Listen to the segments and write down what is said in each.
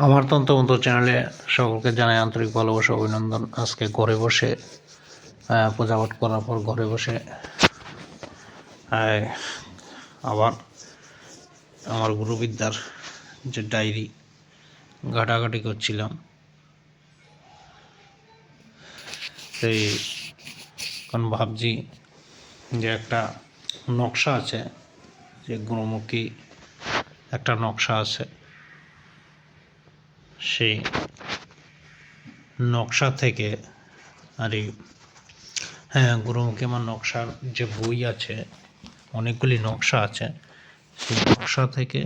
আমার তন্ত্রমন্ত্র চ্যানেলে সকলকে জানাই আন্তরিক ভালোবাসা অভিনন্দন। আজকে ঘরে বসে পূজাপাঠ করার পর ঘরে বসে আবার আমার গুরুবিদ্যার যে ডায়েরি ঘাটাঘাটি করছিলাম। সেই এখন ভাবছি যে একটা নকশা আছে, যে গুরুমুখী একটা নকশা আছে, সেই নকশা থেকে গুরুমুখী আমার নকশার যে বই আছে, অনেকগুলি নকশা আছে, সেই নকশা থেকে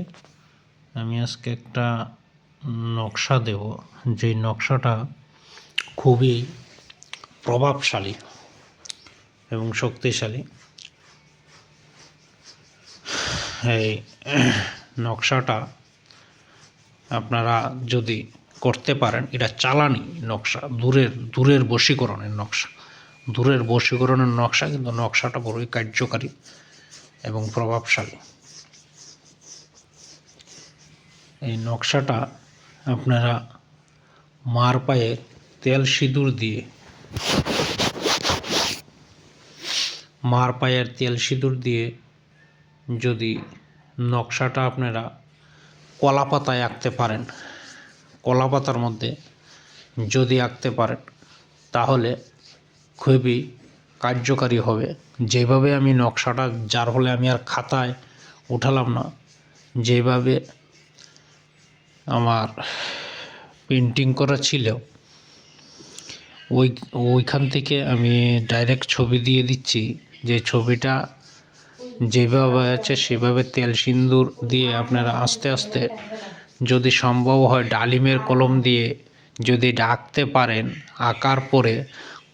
আমি আজকে একটা নকশা দেব, যে নকশাটা খুবই প্রভাবশালী এবং শক্তিশালী। এই নকশাটা আপনারা যদি করতে পারেন, এটা চালানি নকশা, দূরের বশীকরণের নকশা, কিন্তু নকশাটা বড়ই কার্যকারী এবং প্রভাবশালী। এই নকশাটা আপনারা মার পায়ে তেল সিঁদুর দিয়ে যদি নকশাটা আপনারা কলা পাতায় আঁকতে পারেন, কলা পাতার মধ্যে যদি আঁকতে পারেন, তাহলে খুবই কার্যকারী হবে। যেভাবে আমি নকশাটা, যার ফলে আমি আর খাতায় উঠালাম না, যেভাবে আমার পেন্টিং করা ছিল ওইখান থেকে আমি ডাইরেক্ট ছবি দিয়ে দিচ্ছি। যে ছবিটা যেভাবে আছে সেভাবে তেল সিঁদুর দিয়ে আপনারা আস্তে আস্তে, যদি সম্ভব হয় ডালিমের কলম দিয়ে যদি আঁকতে পারেন, আঁকার পরে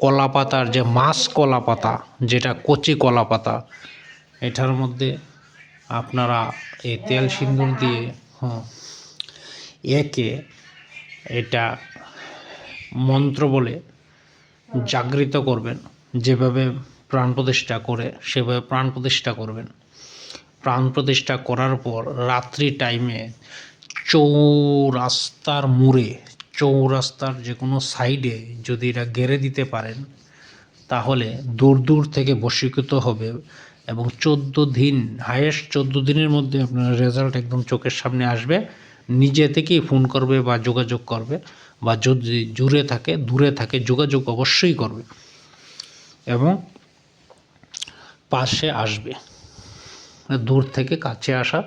কলা পাতার যে মাছ কলা পাতা, যেটা কচি কলা পাতা, এটার মধ্যে আপনারা এই তেল সিঁদুর দিয়ে একে এটা মন্ত্র বলে জাগৃত করবেন। যেভাবে প্রাণ প্রতিষ্ঠা করে সেভাবে প্রাণ প্রতিষ্ঠা করবেন। প্রাণ প্রতিষ্ঠা করার পর রাত্রি টাইমে চৌরাস্তার যে কোনো সাইডে যদি এটা গেড়ে দিতে পারেন, তাহলে দূর থেকে বশীকৃত হবে এবং 14 দিন, হায়েস্ট 14 দিনের মধ্যে আপনার রেজাল্ট একদম চোখের সামনে আসবে। নিজে থেকেই ফোন করবে বা যোগাযোগ করবে, বা যদি দূরে থাকে যোগাযোগ অবশ্যই করবে এবং পাশে আসবে। দূর থেকে কাছে আসা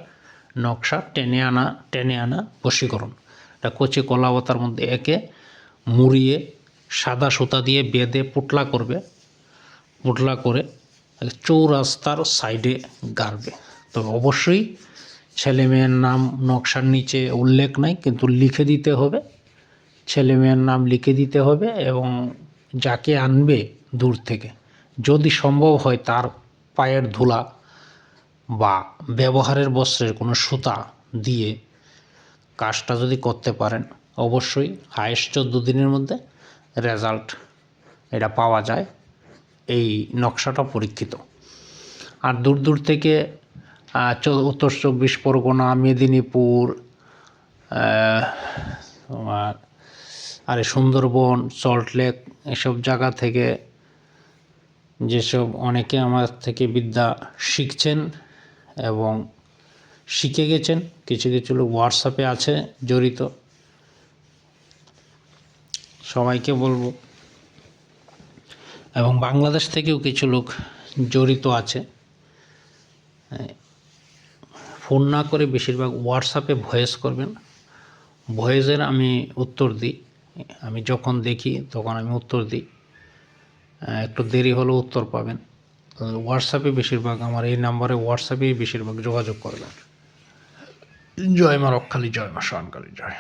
নকশা, টেনে আনা বশীকরণ। এটা কচি কলা পাতার মধ্যে একে মুড়িয়ে সাদা সুতা দিয়ে বেঁধে পুটলা করে চৌরাস্তার সাইডে গাড়বে। তবে অবশ্যই ছেলে মেয়ের নাম নকশার নিচে উল্লেখ নাই, কিন্তু লিখে দিতে হবে, ছেলে মেয়ের নাম লিখে দিতে হবে। এবং যাকে আনবে দূর থেকে, যদি সম্ভব হয় তার পায়ের ধুলা বা ব্যবহারের বস্ত্রের কোনো সুতা দিয়ে কাজটা যদি করতে পারেন, অবশ্যই হায়েস্ট 14 দিনের মধ্যে রেজাল্ট এটা পাওয়া যায়। এই নকশাটা পরীক্ষিত। আর দূর থেকে উত্তর 24 পরগনা, মেদিনীপুর, সুন্দরবন, সল্টলেক, এসব জায়গা থেকে যেসব অনেকে আমার থেকে বিদ্যা শিখছেন এবং শিখে গেছেন, কিছু লোক হোয়াটসঅ্যাপে আছে জড়িত, সবাইকে বলবো। এবং বাংলাদেশ থেকেও কিছু লোক জড়িত আছে। ফোন না করে বেশিরভাগ হোয়াটসঅ্যাপে ভয়েস করবেন। ভয়েসের আমি উত্তর দিই, আমি যখন দেখি তখন আমি উত্তর দিই। একটু দেরি হলেও উত্তর পাবেন। হোয়াটসঅ্যাপে বেশিরভাগ, আমার এই নাম্বারে হোয়াটসঅ্যাপেই বেশিরভাগ যোগাযোগ করবেন। জয় মা রক্ষালী, জয় মা শরণকালী, জয়।